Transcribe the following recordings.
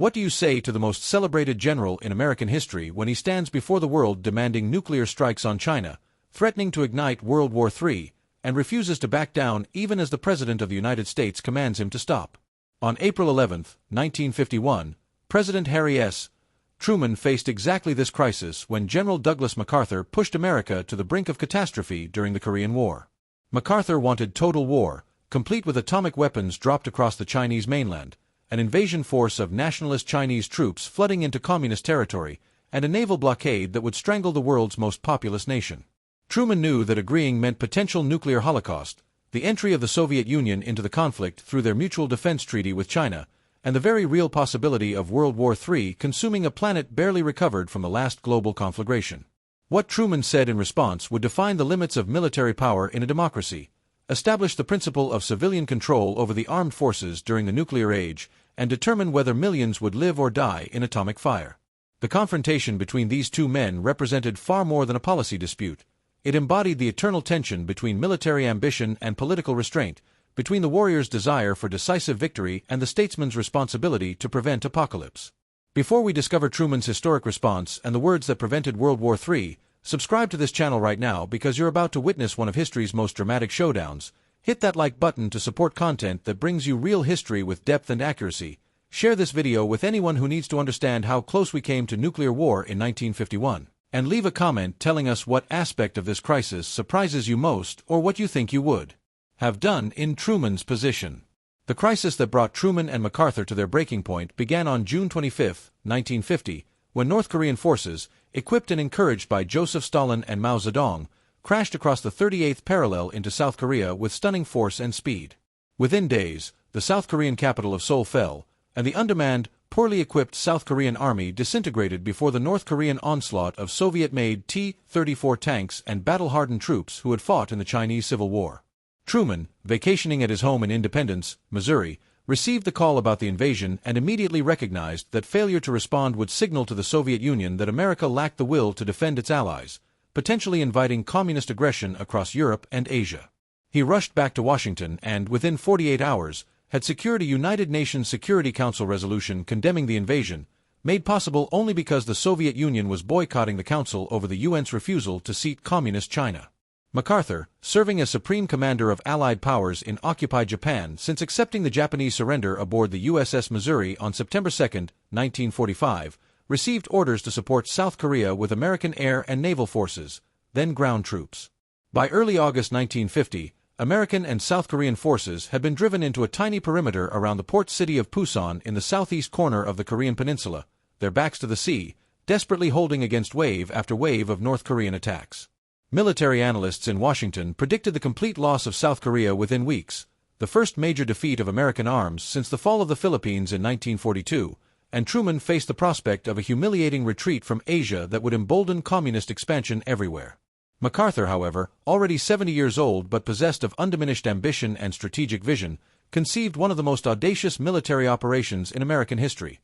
What do you say to the most celebrated general in American history when he stands before the world demanding nuclear strikes on China, threatening to ignite World War III, and refuses to back down even as the President of the United States commands him to stop? On April 11, 1951, President Harry S. Truman faced exactly this crisis when General Douglas MacArthur pushed America to the brink of catastrophe during the Korean War. MacArthur wanted total war, complete with atomic weapons dropped across the Chinese mainland, an invasion force of nationalist Chinese troops flooding into communist territory, and a naval blockade that would strangle the world's most populous nation. Truman knew that agreeing meant potential nuclear holocaust, the entry of the Soviet Union into the conflict through their mutual defense treaty with China, and the very real possibility of World War III consuming a planet barely recovered from the last global conflagration. What Truman said in response would define the limits of military power in a democracy, establish the principle of civilian control over the armed forces during the nuclear age, and determine whether millions would live or die in atomic fire. The confrontation between these two men represented far more than a policy dispute. It embodied the eternal tension between military ambition and political restraint, between the warrior's desire for decisive victory and the statesman's responsibility to prevent apocalypse. Before we discover Truman's historic response and the words that prevented World War III, subscribe to this channel right now because you're about to witness one of history's most dramatic showdowns. Hit that like button to support content that brings you real history with depth and accuracy. Share this video with anyone who needs to understand how close we came to nuclear war in 1951. And leave a comment telling us what aspect of this crisis surprises you most or what you think you would have done in Truman's position. The crisis that brought Truman and MacArthur to their breaking point began on June 25, 1950, when North Korean forces, equipped and encouraged by Joseph Stalin and Mao Zedong, crashed across the 38th parallel into South Korea with stunning force and speed. Within days, the South Korean capital of Seoul fell, and the undermanned, poorly equipped South Korean army disintegrated before the North Korean onslaught of Soviet-made T-34 tanks and battle-hardened troops who had fought in the Chinese Civil War. Truman, vacationing at his home in Independence, Missouri, received the call about the invasion and immediately recognized that failure to respond would signal to the Soviet Union that America lacked the will to defend its allies, potentially inviting communist aggression across Europe and Asia. He rushed back to Washington and, within 48 hours, had secured a United Nations Security Council resolution condemning the invasion, made possible only because the Soviet Union was boycotting the Council over the UN's refusal to seat Communist China. MacArthur, serving as Supreme Commander of Allied powers in occupied Japan since accepting the Japanese surrender aboard the USS Missouri on September 2, 1945, received orders to support South Korea with American air and naval forces, then ground troops. By early August 1950, American and South Korean forces had been driven into a tiny perimeter around the port city of Pusan in the southeast corner of the Korean peninsula, their backs to the sea, desperately holding against wave after wave of North Korean attacks. Military analysts in Washington predicted the complete loss of South Korea within weeks, the first major defeat of American arms since the fall of the Philippines in 1942, and Truman faced the prospect of a humiliating retreat from Asia that would embolden communist expansion everywhere. MacArthur, however, already 70 years old but possessed of undiminished ambition and strategic vision, conceived one of the most audacious military operations in American history: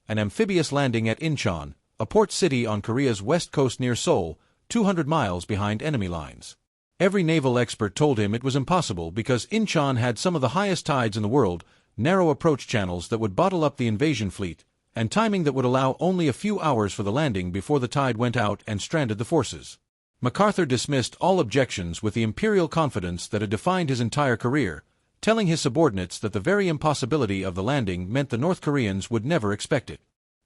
an amphibious landing at Incheon, a port city on Korea's west coast near Seoul, 200 miles behind enemy lines. Every naval expert told him it was impossible because Incheon had some of the highest tides in the world, narrow approach channels that would bottle up the invasion fleet, and timing that would allow only a few hours for the landing before the tide went out and stranded the forces. MacArthur dismissed all objections with the imperial confidence that had defined his entire career, telling his subordinates that the very impossibility of the landing meant the North Koreans would never expect it.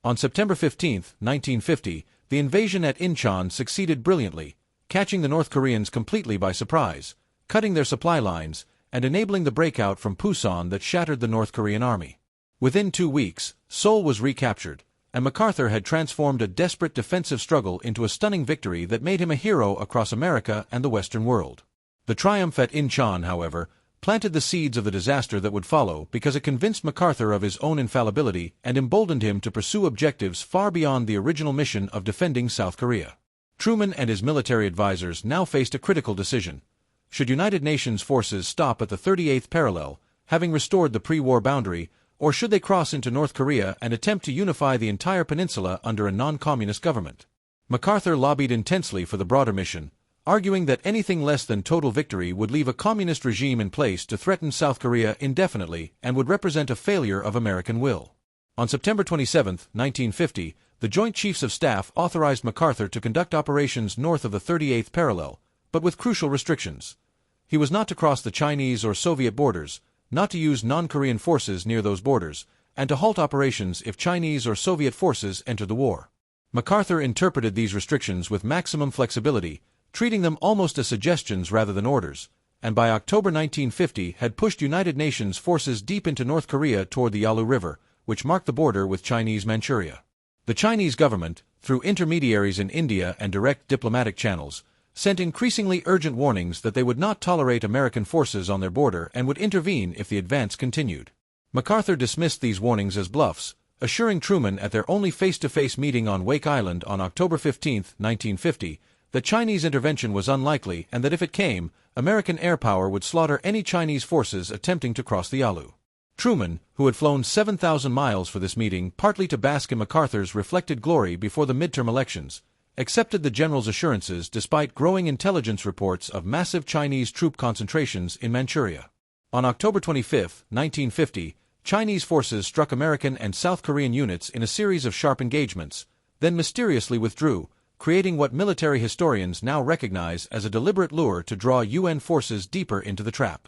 On September 15, 1950, the invasion at Incheon succeeded brilliantly, catching the North Koreans completely by surprise, cutting their supply lines, and enabling the breakout from Pusan that shattered the North Korean army. Within 2 weeks, Seoul was recaptured, and MacArthur had transformed a desperate defensive struggle into a stunning victory that made him a hero across America and the Western world. The triumph at Incheon, however, planted the seeds of the disaster that would follow because it convinced MacArthur of his own infallibility and emboldened him to pursue objectives far beyond the original mission of defending South Korea. Truman and his military advisors now faced a critical decision. Should United Nations forces stop at the 38th parallel, having restored the pre-war boundary, or should they cross into North Korea and attempt to unify the entire peninsula under a non-communist government? MacArthur lobbied intensely for the broader mission, arguing that anything less than total victory would leave a communist regime in place to threaten South Korea indefinitely and would represent a failure of American will. On September 27, 1950, the Joint Chiefs of Staff authorized MacArthur to conduct operations north of the 38th parallel, but with crucial restrictions. He was not to cross the Chinese or Soviet borders, not to use non-Korean forces near those borders, and to halt operations if Chinese or Soviet forces entered the war. MacArthur interpreted these restrictions with maximum flexibility, treating them almost as suggestions rather than orders, and by October 1950 had pushed United Nations forces deep into North Korea toward the Yalu River, which marked the border with Chinese Manchuria. The Chinese government, through intermediaries in India and direct diplomatic channels, sent increasingly urgent warnings that they would not tolerate American forces on their border and would intervene if the advance continued. MacArthur dismissed these warnings as bluffs, assuring Truman at their only face-to-face meeting on Wake Island on October 15, 1950, that Chinese intervention was unlikely and that if it came, American air power would slaughter any Chinese forces attempting to cross the Yalu. Truman, who had flown 7,000 miles for this meeting partly to bask in MacArthur's reflected glory before the midterm elections, accepted the general's assurances despite growing intelligence reports of massive Chinese troop concentrations in Manchuria. On October 25, 1950, Chinese forces struck American and South Korean units in a series of sharp engagements, then mysteriously withdrew, creating what military historians now recognize as a deliberate lure to draw UN forces deeper into the trap.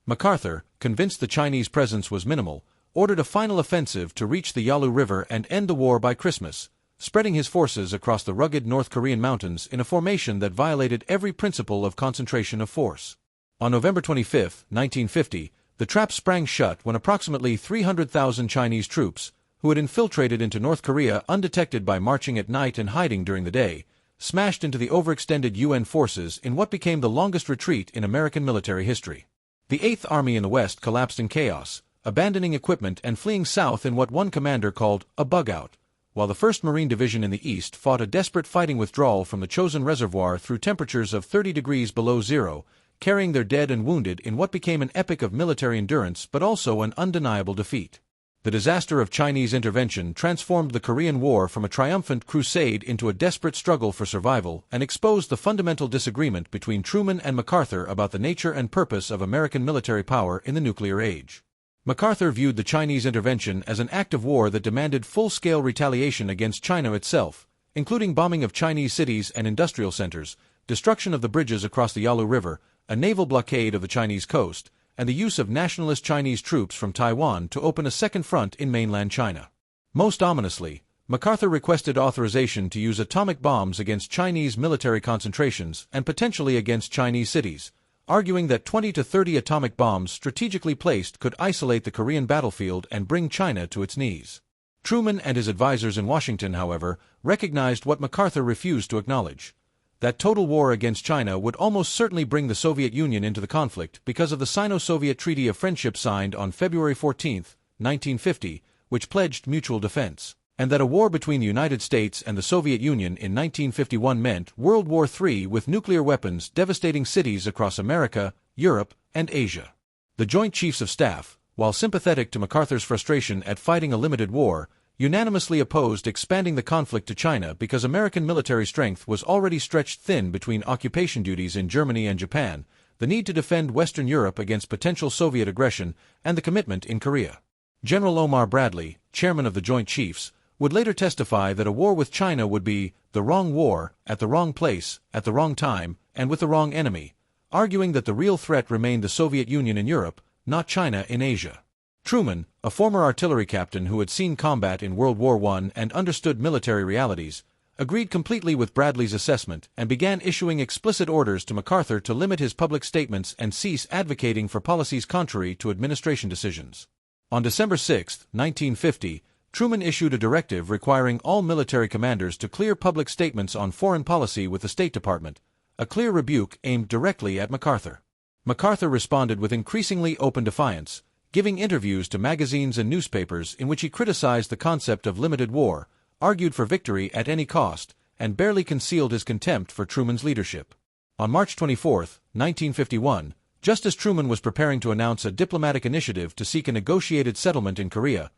MacArthur, convinced the Chinese presence was minimal, ordered a final offensive to reach the Yalu River and end the war by Christmas, spreading his forces across the rugged North Korean mountains in a formation that violated every principle of concentration of force. On November 25, 1950, the trap sprang shut when approximately 300,000 Chinese troops, who had infiltrated into North Korea undetected by marching at night and hiding during the day, smashed into the overextended UN forces in what became the longest retreat in American military history. The 8th Army in the West collapsed in chaos, abandoning equipment and fleeing south in what one commander called a bug-out, while the 1st Marine Division in the East fought a desperate fighting withdrawal from the chosen reservoir through temperatures of 30 degrees below zero, carrying their dead and wounded in what became an epic of military endurance but also an undeniable defeat. The disaster of Chinese intervention transformed the Korean War from a triumphant crusade into a desperate struggle for survival and exposed the fundamental disagreement between Truman and MacArthur about the nature and purpose of American military power in the nuclear age. MacArthur viewed the Chinese intervention as an act of war that demanded full-scale retaliation against China itself, including bombing of Chinese cities and industrial centers, destruction of the bridges across the Yalu River, a naval blockade of the Chinese coast, and the use of nationalist Chinese troops from Taiwan to open a second front in mainland China. Most ominously, MacArthur requested authorization to use atomic bombs against Chinese military concentrations and potentially against Chinese cities, arguing that 20 to 30 atomic bombs strategically placed could isolate the Korean battlefield and bring China to its knees. Truman and his advisors in Washington, however, recognized what MacArthur refused to acknowledge: that total war against China would almost certainly bring the Soviet Union into the conflict because of the Sino-Soviet Treaty of Friendship signed on February 14, 1950, which pledged mutual defense, and that a war between the United States and the Soviet Union in 1951 meant World War III with nuclear weapons devastating cities across America, Europe, and Asia. The Joint Chiefs of Staff, while sympathetic to MacArthur's frustration at fighting a limited war, unanimously opposed expanding the conflict to China because American military strength was already stretched thin between occupation duties in Germany and Japan, the need to defend Western Europe against potential Soviet aggression, and the commitment in Korea. General Omar Bradley, chairman of the Joint Chiefs, would later testify that a war with China would be the wrong war, at the wrong place, at the wrong time, and with the wrong enemy, arguing that the real threat remained the Soviet Union in Europe, not China in Asia. Truman, a former artillery captain who had seen combat in World War I and understood military realities, agreed completely with Bradley's assessment and began issuing explicit orders to MacArthur to limit his public statements and cease advocating for policies contrary to administration decisions. On December 6, 1950, Truman issued a directive requiring all military commanders to clear public statements on foreign policy with the State Department, a clear rebuke aimed directly at MacArthur. MacArthur responded with increasingly open defiance, giving interviews to magazines and newspapers in which he criticized the concept of limited war, argued for victory at any cost, and barely concealed his contempt for Truman's leadership. On March 24, 1951, just as Truman was preparing to announce a diplomatic initiative to seek a negotiated settlement in Korea,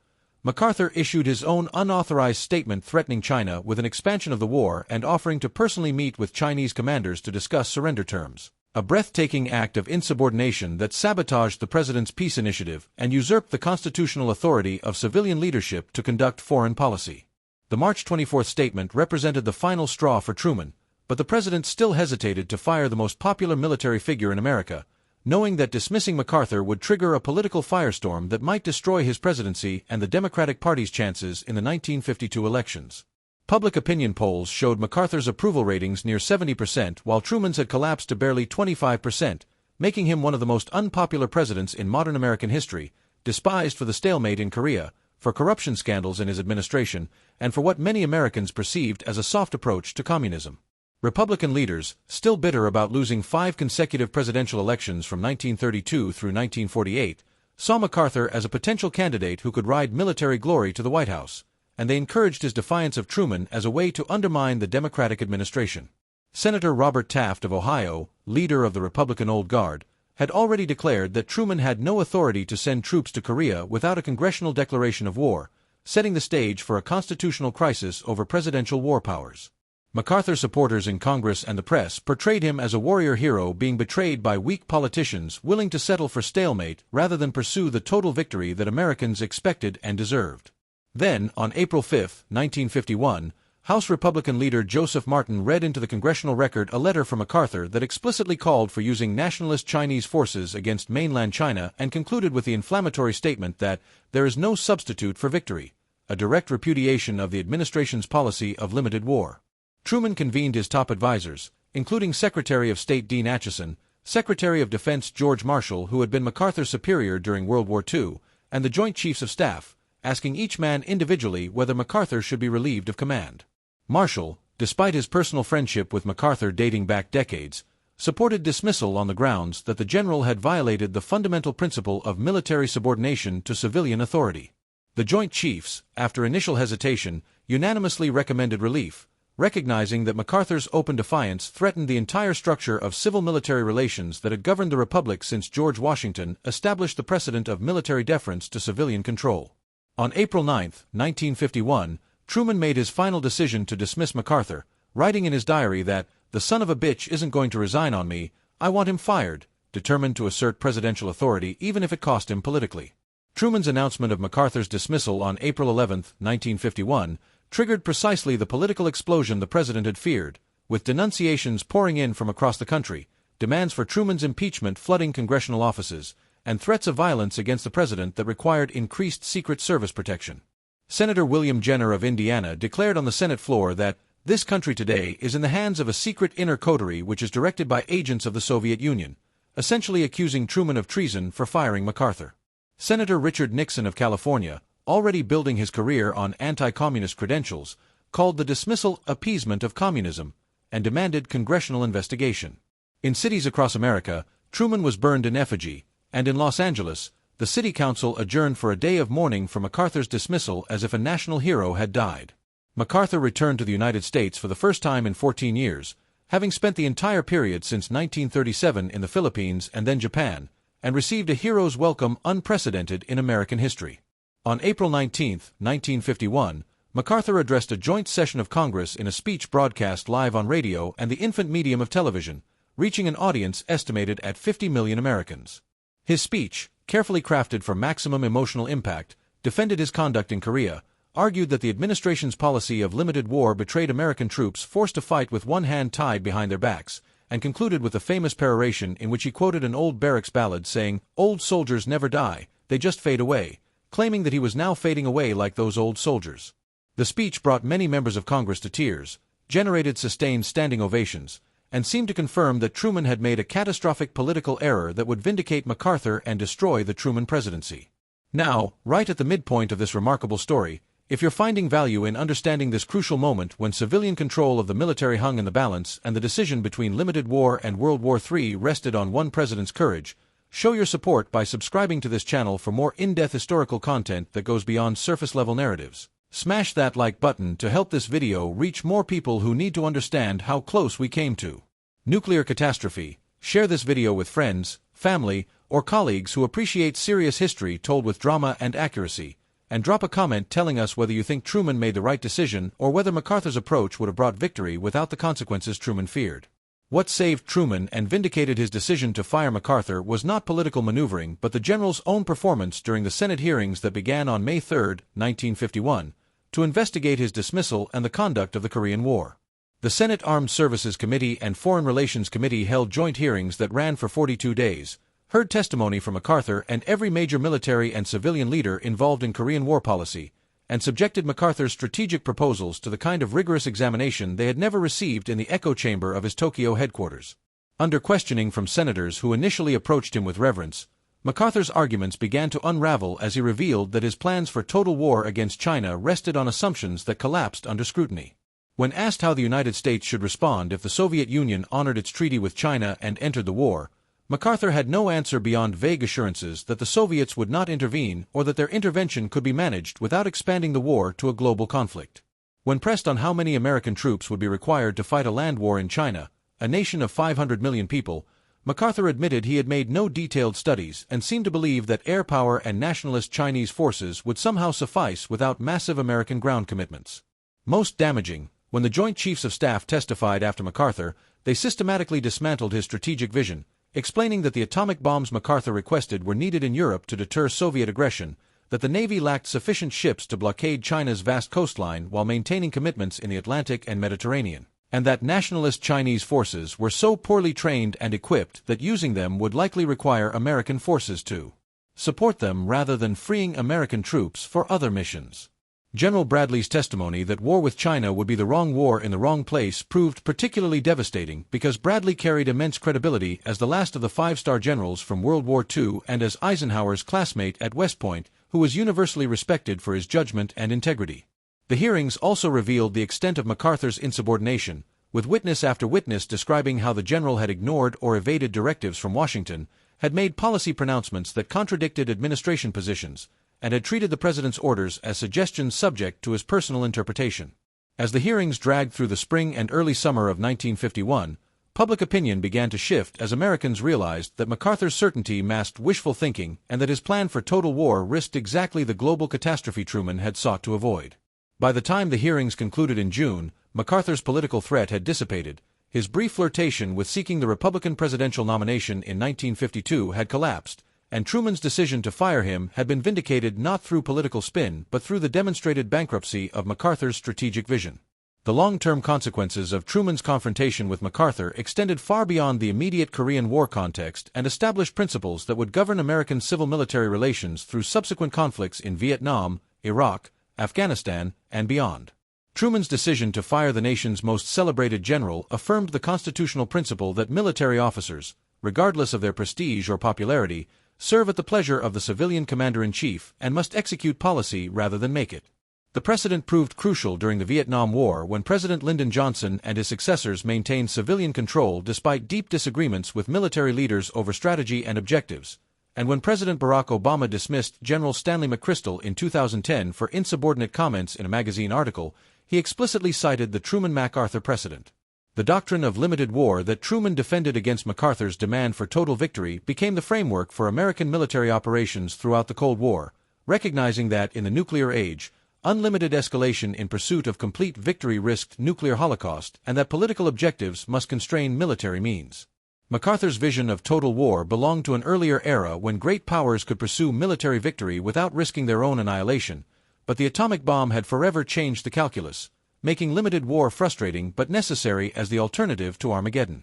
MacArthur issued his own unauthorized statement threatening China with an expansion of the war and offering to personally meet with Chinese commanders to discuss surrender terms. a breathtaking act of insubordination that sabotaged the president's peace initiative and usurped the constitutional authority of civilian leadership to conduct foreign policy. The March 24 statement represented the final straw for Truman, but the president still hesitated to fire the most popular military figure in America, knowing that dismissing MacArthur would trigger a political firestorm that might destroy his presidency and the Democratic Party's chances in the 1952 elections. Public opinion polls showed MacArthur's approval ratings near 70%, while Truman's had collapsed to barely 25%, making him one of the most unpopular presidents in modern American history, despised for the stalemate in Korea, for corruption scandals in his administration, and for what many Americans perceived as a soft approach to communism. Republican leaders, still bitter about losing 5 consecutive presidential elections from 1932 through 1948, saw MacArthur as a potential candidate who could ride military glory to the White House, and they encouraged his defiance of Truman as a way to undermine the Democratic administration. Senator Robert Taft of Ohio, leader of the Republican Old Guard, had already declared that Truman had no authority to send troops to Korea without a congressional declaration of war, setting the stage for a constitutional crisis over presidential war powers. MacArthur supporters in Congress and the press portrayed him as a warrior hero being betrayed by weak politicians willing to settle for stalemate rather than pursue the total victory that Americans expected and deserved. Then, on April 5, 1951, House Republican leader Joseph Martin read into the congressional record a letter from MacArthur that explicitly called for using nationalist Chinese forces against mainland China and concluded with the inflammatory statement that there is no substitute for victory, a direct repudiation of the administration's policy of limited war. Truman convened his top advisers, including Secretary of State Dean Acheson, Secretary of Defense George Marshall, who had been MacArthur's superior during World War II, and the Joint Chiefs of Staff, asking each man individually whether MacArthur should be relieved of command. Marshall, despite his personal friendship with MacArthur dating back decades, supported dismissal on the grounds that the general had violated the fundamental principle of military subordination to civilian authority. The Joint Chiefs, after initial hesitation, unanimously recommended relief, recognizing that MacArthur's open defiance threatened the entire structure of civil-military relations that had governed the Republic since George Washington established the precedent of military deference to civilian control. On April 9, 1951, Truman made his final decision to dismiss MacArthur, writing in his diary that, "The son of a bitch isn't going to resign on me, I want him fired," determined to assert presidential authority even if it cost him politically. Truman's announcement of MacArthur's dismissal on April 11, 1951, triggered precisely the political explosion the president had feared, with denunciations pouring in from across the country, demands for Truman's impeachment flooding congressional offices, and threats of violence against the president that required increased Secret Service protection. Senator William Jenner of Indiana declared on the Senate floor that this country today is in the hands of a secret inner coterie which is directed by agents of the Soviet Union, essentially accusing Truman of treason for firing MacArthur. Senator Richard Nixon of California, already building his career on anti-communist credentials, called the dismissal appeasement of communism, and demanded congressional investigation. In cities across America, Truman was burned in effigy, and in Los Angeles, the city council adjourned for a day of mourning for MacArthur's dismissal as if a national hero had died. MacArthur returned to the United States for the first time in 14 years, having spent the entire period since 1937 in the Philippines and then Japan, and received a hero's welcome unprecedented in American history. On April 19, 1951, MacArthur addressed a joint session of Congress in a speech broadcast live on radio and the infant medium of television, reaching an audience estimated at 50 million Americans. His speech, carefully crafted for maximum emotional impact, defended his conduct in Korea, argued that the administration's policy of limited war betrayed American troops forced to fight with one hand tied behind their backs, and concluded with a famous peroration in which he quoted an old barracks ballad saying, "Old soldiers never die, they just fade away," claiming that he was now fading away like those old soldiers. The speech brought many members of Congress to tears, generated sustained standing ovations, and seemed to confirm that Truman had made a catastrophic political error that would vindicate MacArthur and destroy the Truman presidency. Now, right at the midpoint of this remarkable story, if you're finding value in understanding this crucial moment when civilian control of the military hung in the balance and the decision between limited war and World War III rested on one president's courage, show your support by subscribing to this channel for more in-depth historical content that goes beyond surface-level narratives. Smash that like button to help this video reach more people who need to understand how close we came to nuclear catastrophe. Share this video with friends, family, or colleagues who appreciate serious history told with drama and accuracy, and drop a comment telling us whether you think Truman made the right decision or whether MacArthur's approach would have brought victory without the consequences Truman feared. What saved Truman and vindicated his decision to fire MacArthur was not political maneuvering but the general's own performance during the Senate hearings that began on May 3, 1951, to investigate his dismissal and the conduct of the Korean War. The Senate Armed Services Committee and Foreign Relations Committee held joint hearings that ran for 42 days, heard testimony from MacArthur and every major military and civilian leader involved in Korean war policy, and subjected MacArthur's strategic proposals to the kind of rigorous examination they had never received in the echo chamber of his Tokyo headquarters. Under questioning from senators who initially approached him with reverence, MacArthur's arguments began to unravel as he revealed that his plans for total war against China rested on assumptions that collapsed under scrutiny. When asked how the United States should respond if the Soviet Union honored its treaty with China and entered the war, MacArthur had no answer beyond vague assurances that the Soviets would not intervene or that their intervention could be managed without expanding the war to a global conflict. When pressed on how many American troops would be required to fight a land war in China, a nation of 500 million people, MacArthur admitted he had made no detailed studies and seemed to believe that air power and nationalist Chinese forces would somehow suffice without massive American ground commitments. Most damaging, when the Joint Chiefs of Staff testified after MacArthur, they systematically dismantled his strategic vision, explaining that the atomic bombs MacArthur requested were needed in Europe to deter Soviet aggression, that the Navy lacked sufficient ships to blockade China's vast coastline while maintaining commitments in the Atlantic and Mediterranean, and that nationalist Chinese forces were so poorly trained and equipped that using them would likely require American forces to support them rather than freeing American troops for other missions. General Bradley's testimony that war with China would be the wrong war in the wrong place proved particularly devastating because Bradley carried immense credibility as the last of the five-star generals from World War II and as Eisenhower's classmate at West Point, who was universally respected for his judgment and integrity. The hearings also revealed the extent of MacArthur's insubordination, with witness after witness describing how the general had ignored or evaded directives from Washington, had made policy pronouncements that contradicted administration positions, and had treated the president's orders as suggestions subject to his personal interpretation. As the hearings dragged through the spring and early summer of 1951, public opinion began to shift as Americans realized that MacArthur's certainty masked wishful thinking and that his plan for total war risked exactly the global catastrophe Truman had sought to avoid. By the time the hearings concluded in June, MacArthur's political threat had dissipated, his brief flirtation with seeking the Republican presidential nomination in 1952 had collapsed, and Truman's decision to fire him had been vindicated not through political spin but through the demonstrated bankruptcy of MacArthur's strategic vision. The long-term consequences of Truman's confrontation with MacArthur extended far beyond the immediate Korean War context and established principles that would govern American civil-military relations through subsequent conflicts in Vietnam, Iraq, Afghanistan, and beyond. Truman's decision to fire the nation's most celebrated general affirmed the constitutional principle that military officers, regardless of their prestige or popularity, serve at the pleasure of the civilian commander-in-chief and must execute policy rather than make it. The precedent proved crucial during the Vietnam War when President Lyndon Johnson and his successors maintained civilian control despite deep disagreements with military leaders over strategy and objectives, and when President Barack Obama dismissed General Stanley McChrystal in 2010 for insubordinate comments in a magazine article, he explicitly cited the Truman-MacArthur precedent. The doctrine of limited war that Truman defended against MacArthur's demand for total victory became the framework for American military operations throughout the Cold War, recognizing that, in the nuclear age, unlimited escalation in pursuit of complete victory risked nuclear holocaust and that political objectives must constrain military means. MacArthur's vision of total war belonged to an earlier era when great powers could pursue military victory without risking their own annihilation, but the atomic bomb had forever changed the calculus, making limited war frustrating but necessary as the alternative to Armageddon.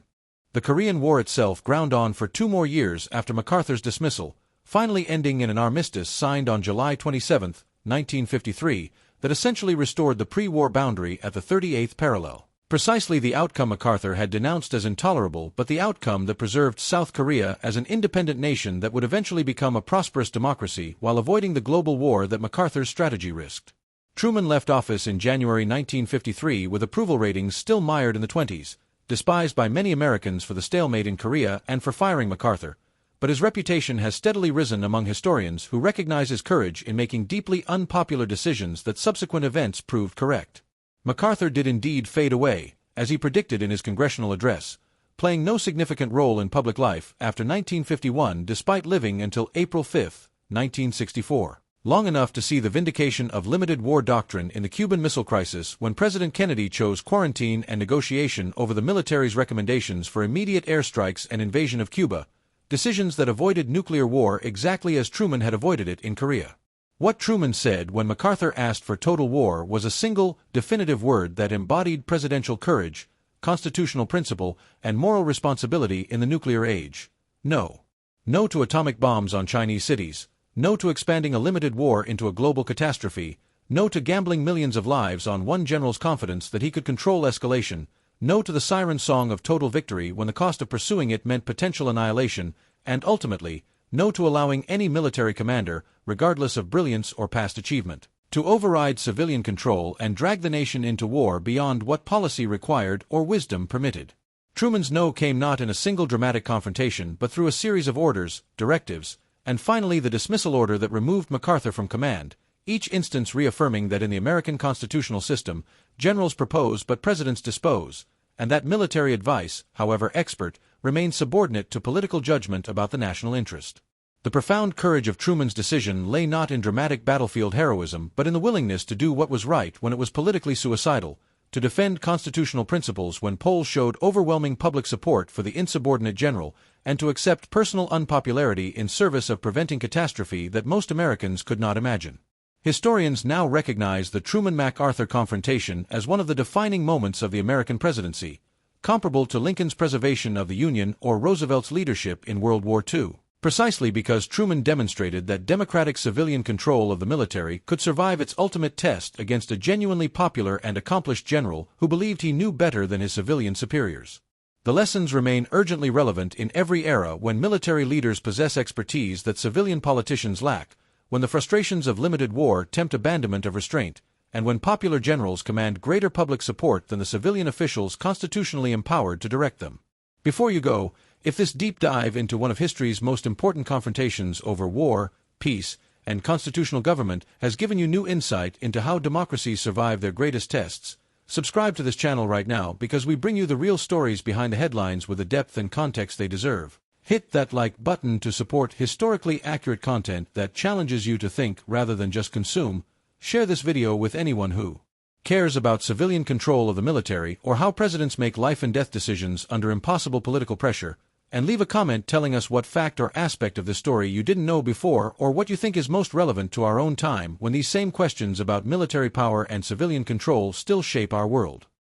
The Korean War itself ground on for 2 more years after MacArthur's dismissal, finally ending in an armistice signed on July 27, 1953, that essentially restored the pre-war boundary at the 38th parallel. Precisely the outcome MacArthur had denounced as intolerable, but the outcome that preserved South Korea as an independent nation that would eventually become a prosperous democracy while avoiding the global war that MacArthur's strategy risked. Truman left office in January 1953 with approval ratings still mired in the 20s, despised by many Americans for the stalemate in Korea and for firing MacArthur, but his reputation has steadily risen among historians who recognize his courage in making deeply unpopular decisions that subsequent events proved correct. MacArthur did indeed fade away, as he predicted in his congressional address, playing no significant role in public life after 1951 despite living until April 5, 1964. long enough to see the vindication of limited war doctrine in the Cuban Missile Crisis when President Kennedy chose quarantine and negotiation over the military's recommendations for immediate airstrikes and invasion of Cuba, decisions that avoided nuclear war exactly as Truman had avoided it in Korea. What Truman said when MacArthur asked for total war was a single, definitive word that embodied presidential courage, constitutional principle, and moral responsibility in the nuclear age: no. No to atomic bombs on Chinese cities. No to expanding a limited war into a global catastrophe. No to gambling millions of lives on one general's confidence that he could control escalation. No to the siren song of total victory when the cost of pursuing it meant potential annihilation. And ultimately, no to allowing any military commander, regardless of brilliance or past achievement, to override civilian control and drag the nation into war beyond what policy required or wisdom permitted. Truman's no came not in a single dramatic confrontation but through a series of orders, directives, and finally the dismissal order that removed MacArthur from command, each instance reaffirming that in the American constitutional system, generals propose but presidents dispose, and that military advice, however expert, remains subordinate to political judgment about the national interest. The profound courage of Truman's decision lay not in dramatic battlefield heroism but in the willingness to do what was right when it was politically suicidal, to defend constitutional principles when polls showed overwhelming public support for the insubordinate general, and to accept personal unpopularity in service of preventing catastrophe that most Americans could not imagine. Historians now recognize the Truman-MacArthur confrontation as one of the defining moments of the American presidency, comparable to Lincoln's preservation of the Union or Roosevelt's leadership in World War II, precisely because Truman demonstrated that democratic civilian control of the military could survive its ultimate test against a genuinely popular and accomplished general who believed he knew better than his civilian superiors. The lessons remain urgently relevant in every era when military leaders possess expertise that civilian politicians lack, when the frustrations of limited war tempt abandonment of restraint, and when popular generals command greater public support than the civilian officials constitutionally empowered to direct them. Before you go, if this deep dive into one of history's most important confrontations over war, peace, and constitutional government has given you new insight into how democracies survive their greatest tests, subscribe to this channel right now because we bring you the real stories behind the headlines with the depth and context they deserve. Hit that like button to support historically accurate content that challenges you to think rather than just consume. Share this video with anyone who cares about civilian control of the military or how presidents make life and death decisions under impossible political pressure, and leave a comment telling us what fact or aspect of the story you didn't know before or what you think is most relevant to our own time when these same questions about military power and civilian control still shape our world.